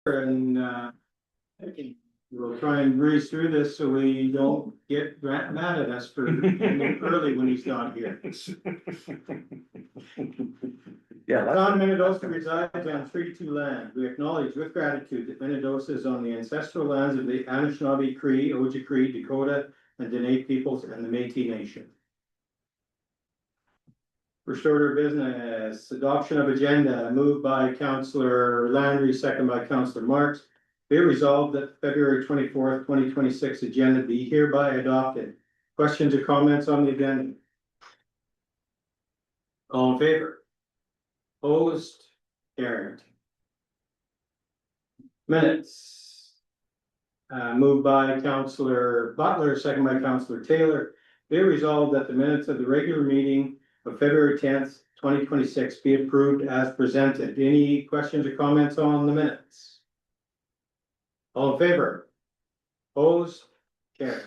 and we'll try and breeze through this so we don't get mad at us for ending early when he's not here. Yeah, Don Mendoza resides on Treaty 2 land. We acknowledge with gratitude that Mendoza is on the ancestral lands of the Anishinaabe Cree, Oji Cree, Dakota, and Dene peoples and the Métis Nation. First order of business, adoption of agenda, moved by Councillor Landry, second by Councillor Marks. Be resolved that February 24th, 2026 agenda be hereby adopted. Questions or comments on the agenda? All in favor? Opposed? Carried. Minutes. Moved by Councillor Butler, second by Councillor Taylor. Be resolved that the minutes of the regular meeting of February 10th, 2026 be approved as presented. Any questions or comments on the minutes? All in favor? Opposed? Carried.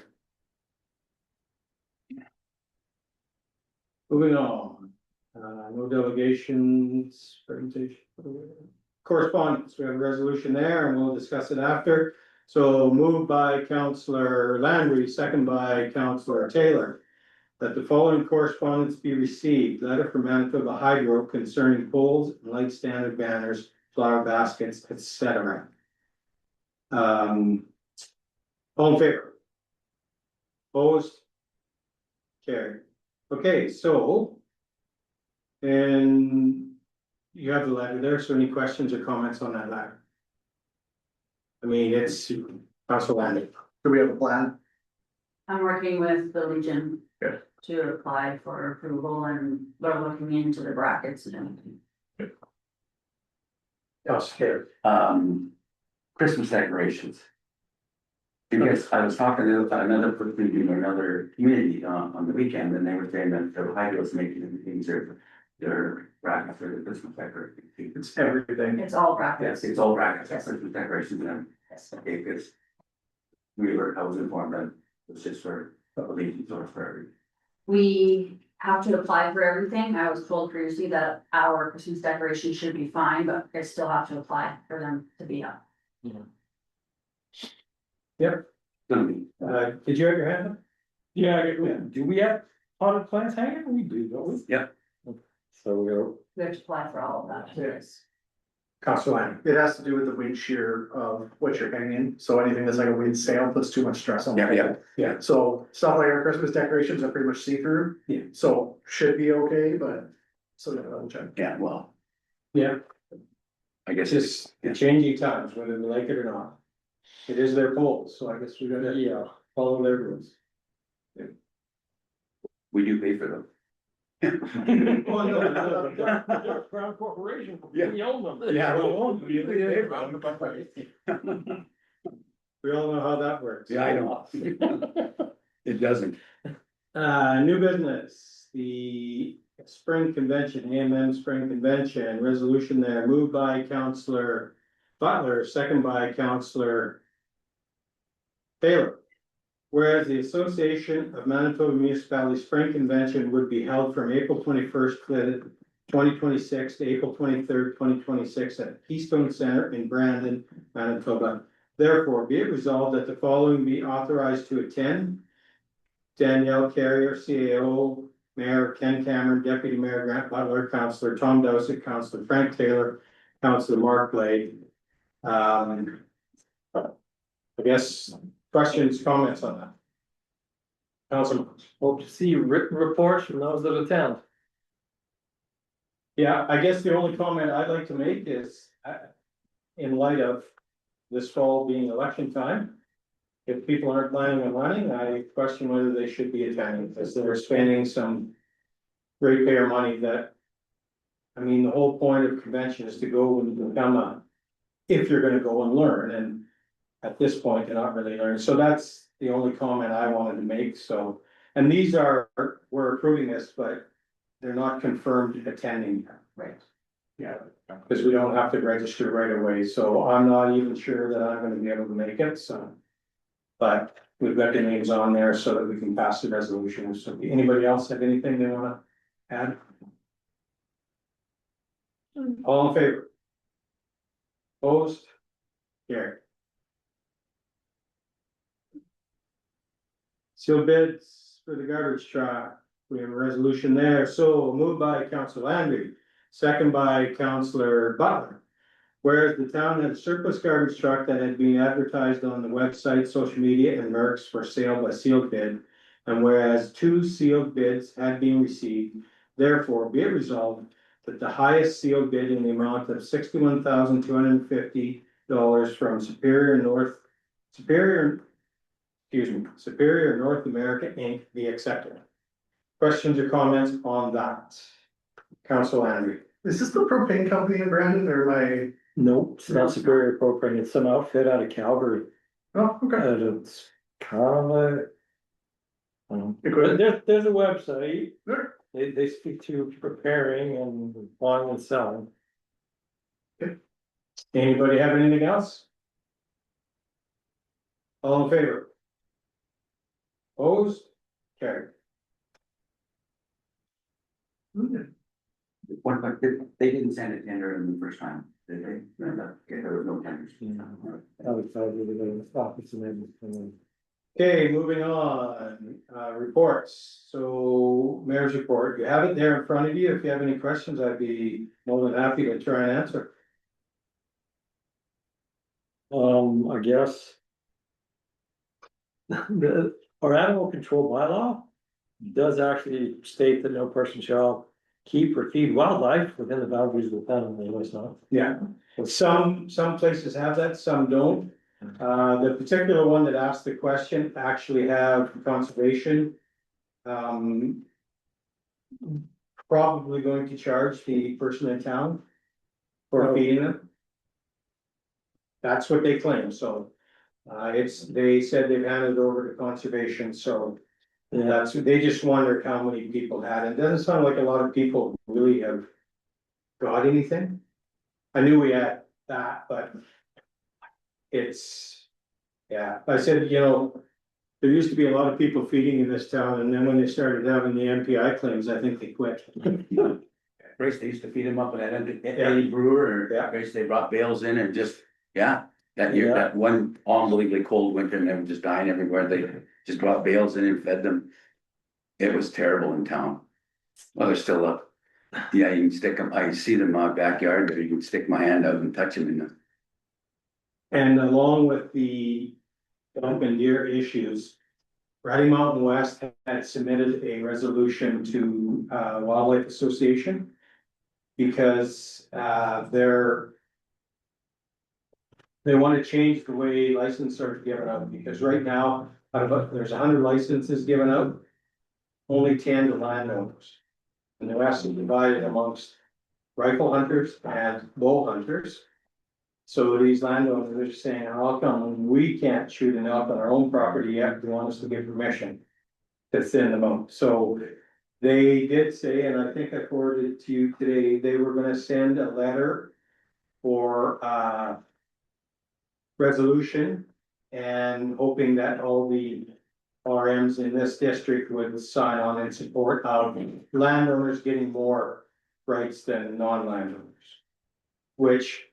Moving on. No delegations, presentation. Correspondence, we have a resolution there and we'll discuss it after. So moved by Councillor Landry, second by Councillor Taylor. That the following correspondence be received, letter from Manitoba Hydro concerning poles, light standard banners, flower baskets, etc. All in favor? Opposed? Carried. Okay, so. And you have the letter there, so any questions or comments on that letter? I mean, it's Council Landry. Do we have a plan? I'm working with the Legion. Good. To apply for approval and we're looking into the brackets and everything. Council Christmas decorations. Because I was talking to another person in another community on the weekend, and they were saying that the Hydro's making things their brackets for the Christmas decorations. It's everything. It's all Yes, brackets. it's all brackets, Yes. Christmas decorations, and Yes. okay, because I was informed that it's just for a couple of these or for every. We have to apply for everything. I was told previously that our Christmas decorations should be fine, but I still have to apply for them to be up. Gonna be. did you have your hand up? Yeah, do we have potted plants hanging? We do, don't we? Yeah. So we'll. We have to apply for all of that. Yes. Council Landry. It has to do with the wind shear of what you're hanging, so anything that's like a wind sail puts too much stress on. Yeah. So stuff like our Christmas decorations are pretty much see-through. Yeah. So should be okay, but still gotta double check. Yeah, well, Yeah, I guess it's it's, just the changing times, whether they like it or not. It is their polls, so I guess we gotta, follow their rules. we do pay for them. Oh, no. Crown Corporation, Yeah. we own them. Yeah, we own them. We all know how that works. Yeah, I know. It doesn't. New business, the spring convention, AMM spring convention, resolution there, moved by Councillor Butler, second by Councillor Taylor. Whereas the Association of Manitoba Municipalities Spring Convention would be held from April 21st, 2026 to April 23rd, 2026 at Keystone Center in Brandon, Manitoba. Therefore, be it resolved that the following be authorized to attend. Danielle Carrier, CAO, Mayor Ken Cameron, Deputy Mayor Grant Butler, Councillor Tom Dowsett, Councillor Frank Taylor, Councillor Mark Blade. I guess questions, comments on that? Councilman. Hope to see written reports from those that attend. Yeah, I guess the only comment I'd like to make is, in light of this fall being election time. If people aren't planning on running, I question whether they should be attending, because they're spending some ratepayer money that. I mean, the whole point of convention is to go and become if you're gonna go and learn, and at this point, you're not really learning, so that's the only comment I wanted to make, so. And these are, we're approving this, but they're not confirmed attending. Right. Yeah, because we don't have to register right away, so I'm not even sure that I'm gonna be able to make it, so. But we've got the names on there so that we can pass the resolution, so anybody else have anything they wanna add? All in favor? Opposed? Carried. Sealed bids for the garbage truck, we have a resolution there, so moved by Councilor Landry, second by Councilor Butler. Whereas the town had a surplus garbage truck that had been advertised on the website, social media, and Mercs for sale by sealed bid. And whereas 2 sealed bids had been received, therefore be it resolved that the highest sealed bid in the amount of $61,250 from Superior North America Inc. be accepted. Questions or comments on that? Council Landry. Is this the propane company in Brandon or my, Nope, it's not Superior Propane, it's some outfit out of Calgary, oh, okay. and it's kind of. Equipment. There's a website, Sure. they speak to preparing and buying and selling. Anybody have anything else? All in favor? Opposed? Carried. What about, they didn't send a tender in the first time, did they? No, there was no tenders. I would tell you the office and everything. Okay, moving on, reports. So mayor's report, you have it there in front of you. If you have any questions, I'd be more than happy to try and answer. I guess. Our animal control bylaw does actually state that no person shall keep or feed wildlife within the boundaries of the town, anyways, not. Yeah, some places have that, some don't. The particular one that asked the question actually have conservation. Probably going to charge the person in town for feeding them. That's what they claim, so, they said they've handed it over to conservation, so. Yeah, That's, they just wondered how many people had, it doesn't sound like a lot of people really have got anything. I knew we had that, but it's, yeah, I said, you know, there used to be a lot of people feeding in this town, and then when they started having the MPI claims, I think they quit. Grace, they used to feed them up at Yeah. Eddie Brewer, Yeah. or Grace, they brought bales in and just, yeah. That year, Yeah. that one unbelievably cold winter and they were just dying everywhere, they just brought bales in and fed them. It was terrible in town. Well, they're still up. Yeah, you can stick them, I see them in my backyard, or you can stick my hand out and touch them in the. And along with the dump and deer issues, Riding Mountain West had submitted a resolution to Wildlife Association. Because they want to change the way licenses are given out, because right now, there's 100 licenses given out. Only 10 to landowners. And the rest is divided amongst rifle hunters and bow hunters. So these landowners are saying, how come we can't shoot an elk on our own property yet, they want us to give permission to thin them out, so. They did say, and I think I forwarded it to you today, they were gonna send a letter for resolution. And hoping that all the RMs in this district would sign on in support of landowners getting more rights than non-landowners. Which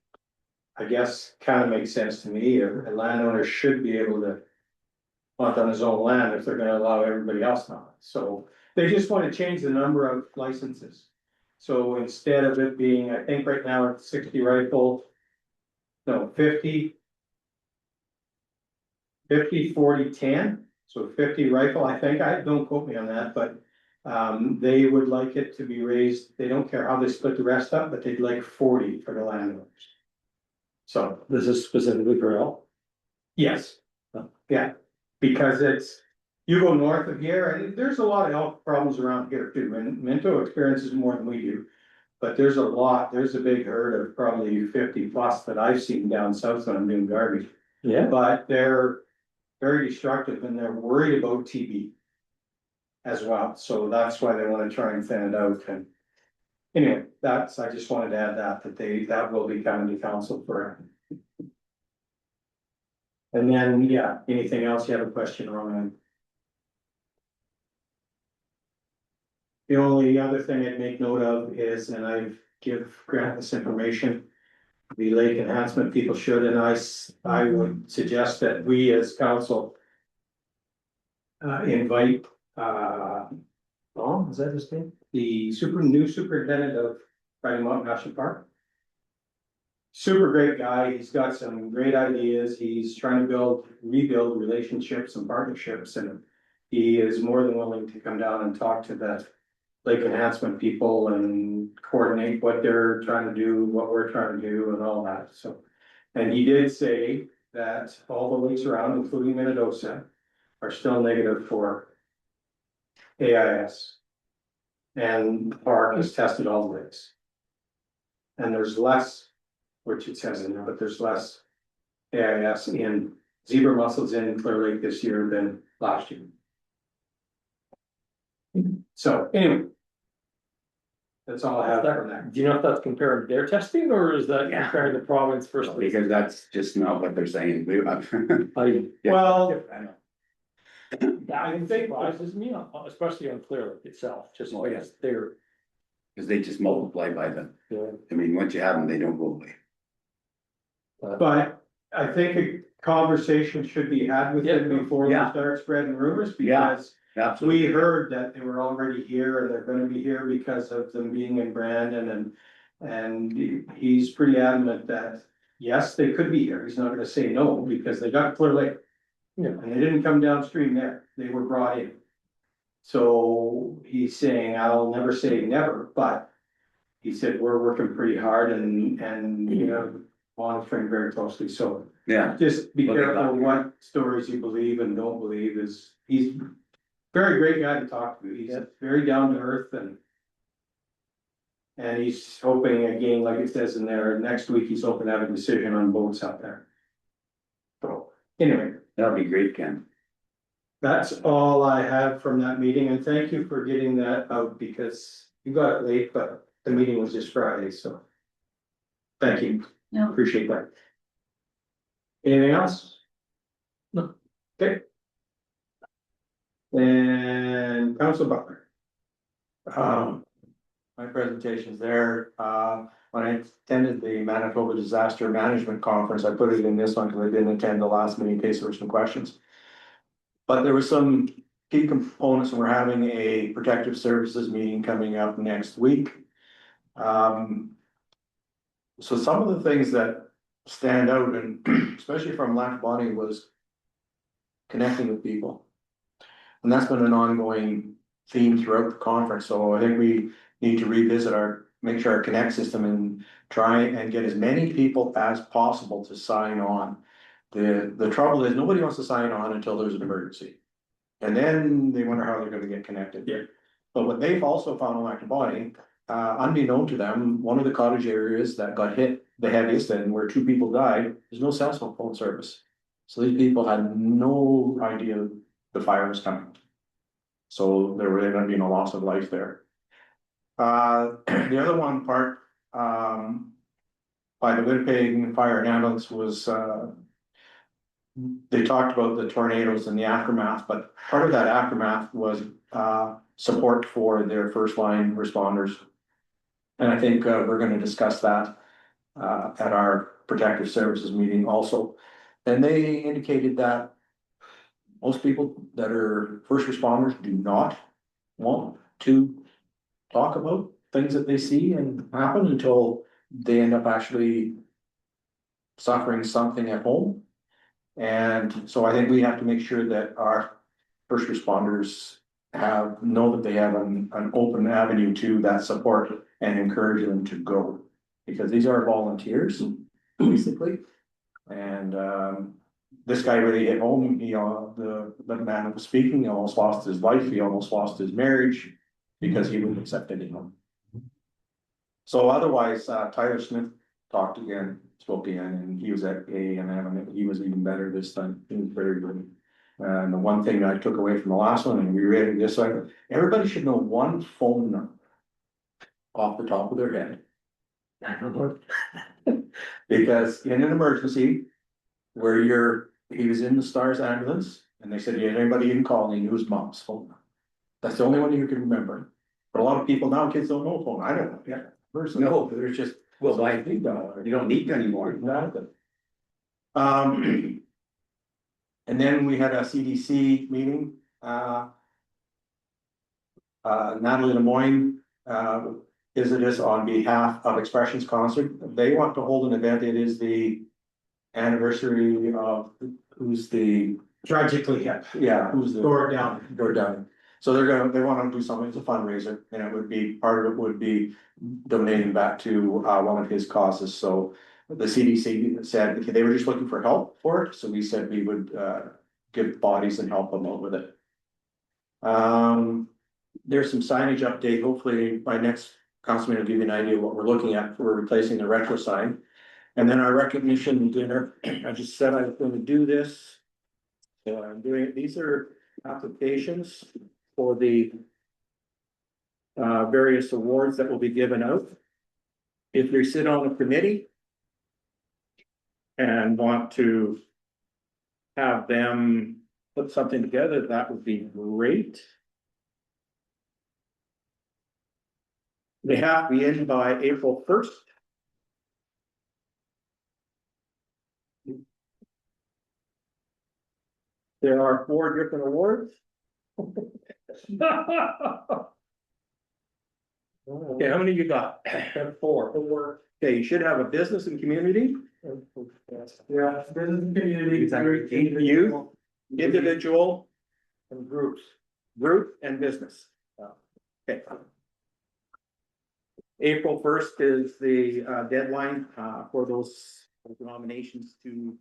I guess kind of makes sense to me, a landowner should be able to hunt on his own land if they're gonna allow everybody else to hunt, so. They just want to change the number of licenses. So instead of it being, I think right now it's 60 rifle. No, 50. 50, 40, 10, so 50 rifle, I think, don't quote me on that, but. They would like it to be raised, they don't care how they split the rest up, but they'd like 40 for the landowners. So, this is specifically for elk. yes, yeah, because it's. You go north of here, and there's a lot of elk problems around here too, and Minto experiences more than we do. But there's a big herd of probably 50 plus that I've seen down south when I'm doing garbage. Yeah, But they're very destructive and they're worried about TB. As well, so that's why they wanna try and thin it out, and. Anyway, I just wanted to add that will be coming to council for. And then, yeah, anything else you have a question on? The only other thing I'd make note of is, and I've give Grant this information. the lake enhancement people should, and I would suggest that we as council. Invite, is that his name? The new superintendent of Riding Mountain National Park. Super great guy, he's got some great ideas, he's trying to rebuild relationships and partnerships, and he is more than willing to come down and talk to the lake enhancement people and coordinate what they're trying to do, what we're trying to do and all that, so. And he did say that all the lakes around, including Minnedosa, are still negative for AIS. And the park has tested all the lakes. And there's less, which it says in there, but there's less AIS in zebra mussels in Clear Lake this year than last year. So anyway. That's all I have from that. Do you know if that's comparing their testing or is that Yeah. comparing the province versus? Because that's just not what they're saying. I, Well, I know. that surprises me, especially on Clear Lake itself, just Oh, yeah. because they're. Cause they just multiply by them. I mean, once you have them, they don't go away. but I think a conversation should be had with them Yeah. before we Yeah. start spreading rumors, Yeah. because Absolutely. we heard that they were already here and they're gonna be here because of them being in Brandon and he's pretty adamant that, yes, they could be here. He's not gonna say no because they got Clear Lake. Yeah. And they didn't come downstream there. They were brought in. So he's saying, I'll never say never, but he said, we're working pretty hard and, you know, monitoring very closely. So Yeah, just be Look at careful that. what stories you believe and don't believe he's very great guy to talk to. He's very down to earth and he's hoping again, like it says in there, next week he's hoping to have a decision on boats out there. So anyway, that'd be great, Ken. that's all I have from that meeting and thank you for getting that out because you got it late, but the meeting was just Friday, so. Thank you. No. Appreciate that. Anything else? No. Okay. And Council Butler. My presentation's there, when I attended the Manitoba Disaster Management Conference, I put it in this one because I didn't attend the last meeting in case there were some questions. But there were some key components, and we're having a protective services meeting coming up next week. So some of the things that stand out, and especially from Lac Bonnie, was connecting with people. And that's been an ongoing theme throughout the conference, so I think we need to revisit make sure our Connect system and try and get as many people as possible to sign on. The trouble is, nobody wants to sign on until there's an emergency. And then they wonder how they're gonna get connected. Yeah. But what they've also found in Lac Bonnie, unbeknown to them, one of the cottage areas that got hit the heaviest and where 2 people died, there's no cell phone service. So these people had no idea the fire was coming. So there were gonna be no loss of life there. The other one part, by the Winnipeg Fire and Ambulance was, they talked about the tornadoes and the aftermath, but part of that aftermath was, support for their first line responders. And I think, we're gonna discuss that, at our protective services meeting also. And they indicated that most people that are first responders do not want to talk about things that they see and happen until they end up actually suffering something at home. And so I think we have to make sure that our first responders know that they have an open avenue to that support and encourage them to go. Because these are volunteers, basically. And this guy really hit home, the man that was speaking, he almost lost his life, he almost lost his marriage because he wouldn't accept anyone. So otherwise, Tyler Smith spoke again, and he was at A&M, and he was even better this time. He was very good. And the one thing I took away from the last one, and we read it this way, everybody should know one phone number off the top of their head. Because in an emergency where he was in the Stars ambulance and they said, yeah, anybody you can call, and he knew his mom's phone number. That's the only one you can remember. But a lot of people now, kids don't know a phone. I don't know. Yeah. No, there's just, Well, why do you don't need to anymore. Um. And then we had a CDC meeting, Natalie Lemoyne, visited us on behalf of Expressions Concert. They want to hold an event. It is the anniversary of, who's the, Tragically, yeah, who's the. Gord Downie. Gord Downie. So they want to do something, it's a fundraiser, and it would be, part of it would be donating back to, one of his causes, so. The CDC said, okay, they were just looking for help for it, so we said we would, give bodies and help them out with it. There's some signage update, hopefully by next councilman will give you an idea of what we're looking at for replacing the retro sign. And then our recognition dinner, I just said I was gonna do this. So I'm doing it, these are applications for the various awards that will be given out. If you sit on a committee and want to have them put something together, that would be great. They have to be in by April 1st. There are 4 different awards. Okay, how many you got? 4. Okay, you should have a business and community. Yeah, business and community. Youth, individual. And groups. Group and business. Okay. April 1st is the deadline for those nominations to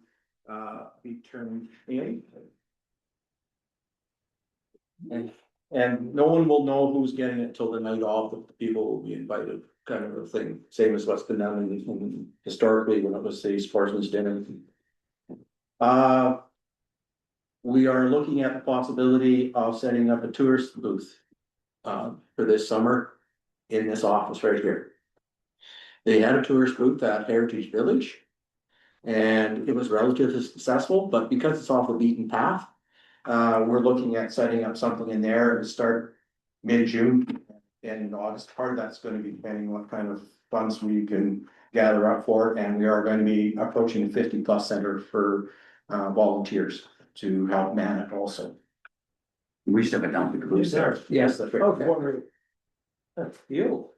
be turned in. And no one will know who's getting it till the night off, the people will be invited, kind of a thing, same as what's been done in historically when it was the sportsman's dinner. We are looking at the possibility of setting up a tourist booth for this summer in this office right here. They had a tourist booth at Heritage Village. And it was relatively successful, but because it's off the beaten path, we're looking at setting up something in there to start mid-June and in August. Part of that's going to be depending on what kind of funds we can gather up for it, and we are going to be approaching the 50+ center for volunteers to help man it also. We should have it down to the booth there. Yes, that's right. Okay. That's you.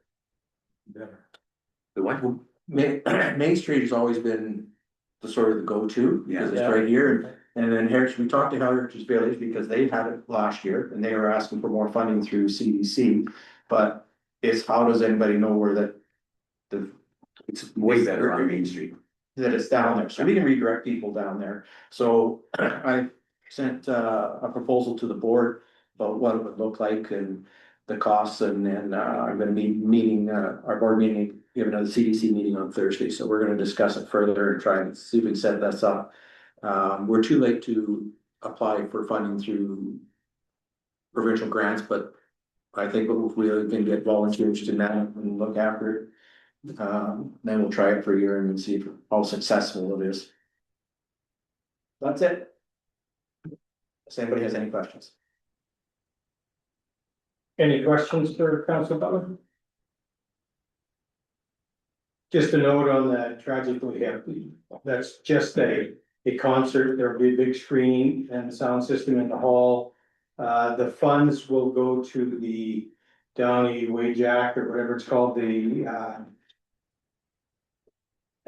Better. The what? Main Street has always been the sort of the go-to, because it's Yeah. right here, and then Heritage, we talked to Heritage Village because they had it last year, and they were asking for more funding through CDC. But it's, how does anybody know where that It's way better on Main Street. that it's down there, so we can redirect people down there. So I sent a proposal to the board about what it would look like and the costs, and then I'm gonna be meeting our board meeting, given a CDC meeting on Thursday, so we're gonna discuss it further and try and see if we can set this up. We're too late to apply for funding through provincial grants, but I think if we can get volunteers to that and look after it, then we'll try it for a year and see how successful it is. That's it. If anybody has any questions. Any questions for Council Butler? Just a note on that tragically happy, that's just a concert, there'll be a big screen and sound system in the hall. The funds will go to the Downey Wajack or whatever it's called, the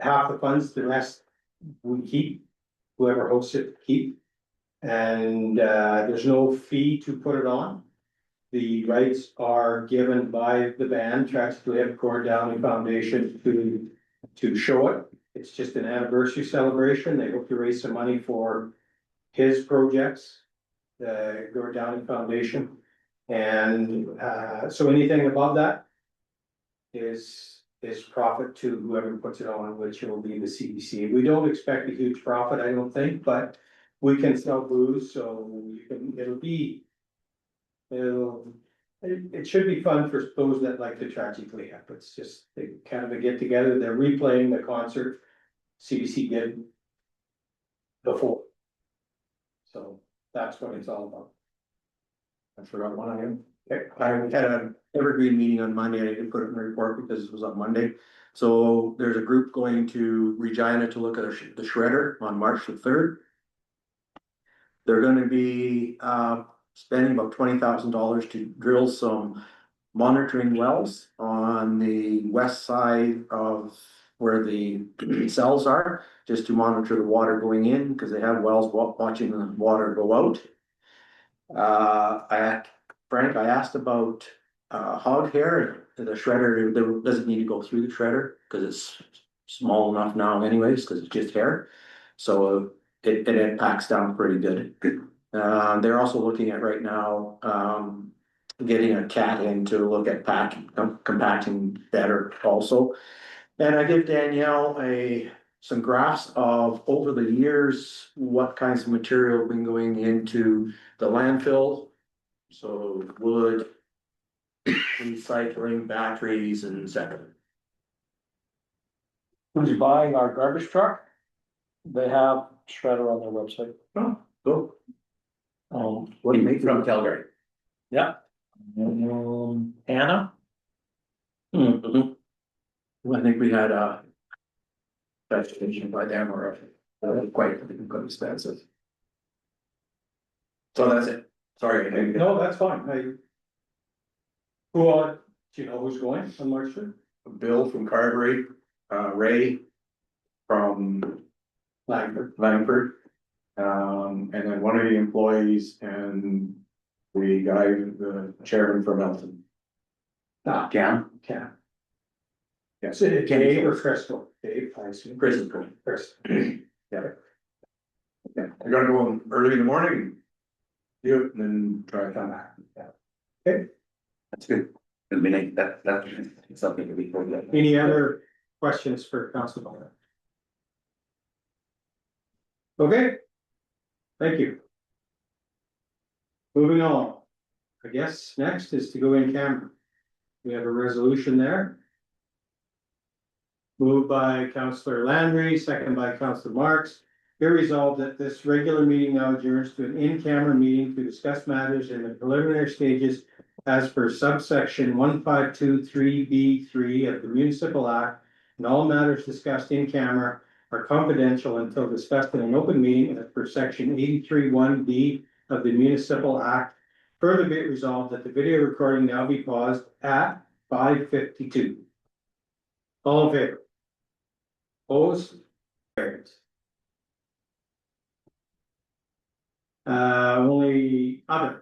half the funds, the rest we keep, whoever hosts it keep. And there's no fee to put it on. The rights are given by the band, Tragically Hip Gord Downie Foundation, to show it. It's just an anniversary celebration. They hope to raise some money for his projects, the Gord Downie Foundation. And so anything above that is profit to whoever puts it on, which will be the CDC. We don't expect a huge profit, I don't think, but we can sell booze, so you can, it should be fun for those that like the Tragically Hip. It's just they kind of a get together. They're replaying the concert CBC did before. So that's what it's all about. I forgot one item. Okay, I had an evergreen meeting on Monday. I didn't put it in the report because it was on Monday. So there's a group going to Regina to look at the shredder on March the 3rd. They're gonna be spending about $20,000 to drill some monitoring wells on the west side of where the cells are, just to monitor the water going in, because they have wells watching the water go out. Frank, I asked about hog hair, the shredder, there doesn't need to go through the shredder, because it's small enough now anyways, because it's just hair. So it packs down pretty good. They're also looking at right now, getting a cat in to look at compacting better also. And I give Danielle some graphs of over the years, what kinds of material have been going into the landfill. So wood, recycling, batteries, and etc. Who's buying our garbage truck? They have shredder on their website. Oh, cool. What do you make From Calgary. Yeah. Anna? I think we had a vegetation by them or quite expensive. So that's it. Sorry. No, that's fine. Do you know who's going on March 3rd? Bill from Carberry, Ray from Langford. And then one of the employees and the guy, the chairman from Elton. Jan? Yeah. Is it Dave or Crystal? Dave, I assume. Chris is going. Chris. Yeah. I gotta go in early in the morning. Do it and then try to come back. That's good. I mean, that's something to be told. Any other questions for Council? Okay. Thank you. Moving on. I guess next is to go in camera. We have a resolution there. Moved by Councillor Landry, second by Councillor Marks. Be resolved that this regular meeting now adjourns to an in-camera meeting to discuss matters in the preliminary stages as per subsection 1523B3 of the Municipal Act, and all matters discussed in camera are confidential until discussed in an open meeting as per section 83(1)B of the Municipal Act. Further be it resolved that the video recording now be paused at 5:52. All in favor? Opposed? Carried.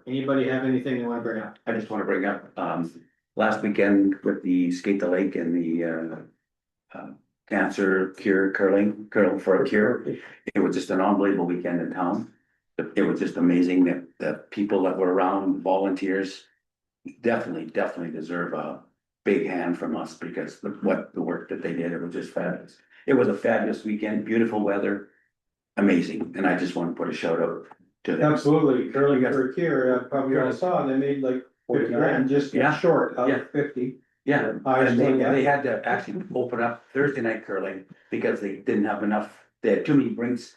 Anybody have anything they want to bring up? I just want to bring up, last weekend with the Skate the Lake and the, cancer cure curling for a cure. It was just an unbelievable weekend in town. It was just amazing that the people that were around, volunteers, definitely deserve a big hand from us because the work that they did, it was just fabulous. It was a fabulous weekend, beautiful weather, amazing, and I just want to put a shout out to them. Absolutely, curling for a cure, probably all saw, they made like 50 grand, just Yeah. short of Yeah. 50. Yeah, Highest and one yet. they had to actually open up Thursday night curling because they didn't have enough, they had too many rinks.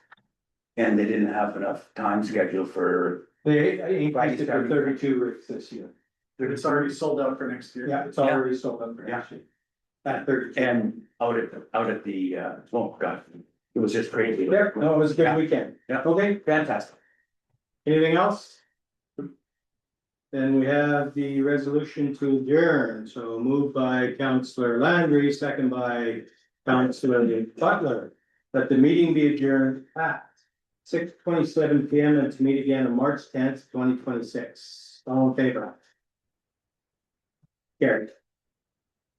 And they didn't have enough time scheduled for. They increased it to 32 rigs this year. It's already sold out for next year. Yeah, it's already sold out for next year. At 32. And out at the, oh god, it was just crazy. Yeah, no, it was a good Yeah. weekend. Yeah. Okay, Fantastic. anything else? Then we have the resolution to adjourn, so moved by Councillor Landry, second by Councillor Butler. That the meeting be adjourned at 6:27 PM and to meet again on March 10th, 2026. All in favor? Carried.